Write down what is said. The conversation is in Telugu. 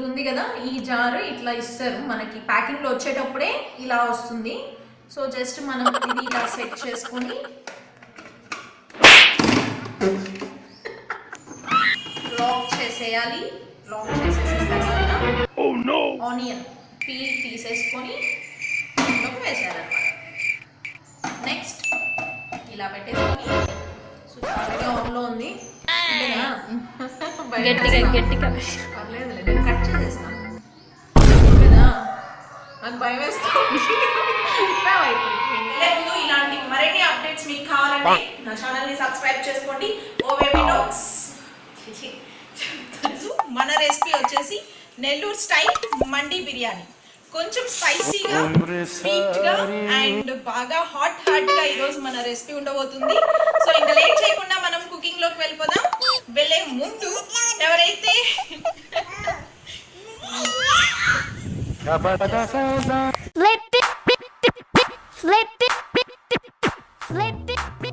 ఇది ఉంది కదా, ఈ జారు ఇట్లా ఇస్తారు మనకి ప్యాకింగ్లో వచ్చేటప్పుడే ఇలా వస్తుంది. సో జస్ట్ మనం ఇది ఇలా సెట్ చేసుకొని లాక్ చేసేయాలి. లాక్ చేసేసిన తర్వాత ఆనియన్ పీల్ తీసేసుకొని ఇంట్లోకి వేసేయాలన్నమాట. నెక్స్ట్ ఇలా పెట్టేసుకొని ఆల్రెడీ ఆన్లో ఉంది గట్టిగా పర్లేదులే, నేను కట్ చేసేస్తాను కదా, నాకు భయం వేస్తుంది. ముందు ఇలాంటి మరిన్ని అప్డేట్స్ మీకు కావాలంటే నా ఛానల్ని సబ్స్క్రైబ్ చేసుకోండి. ఓ బేబీ టాక్స్. మన రెసిపీ వచ్చేసి నెల్లూరు స్టైల్ మండి బిర్యానీ. కొంచెం స్పైసీగా, స్వీట్గా అండ్ బాగా హాట్గా ఈరోజు మన రెసిపీ ఉండబోతుంది. సో ఇంకా లేట్ చేయకుండా మనం కుకింగ్లోకి వెళ్ళిపోదాం. వెళ్ళే ముందు ఎవరైతే Flip it.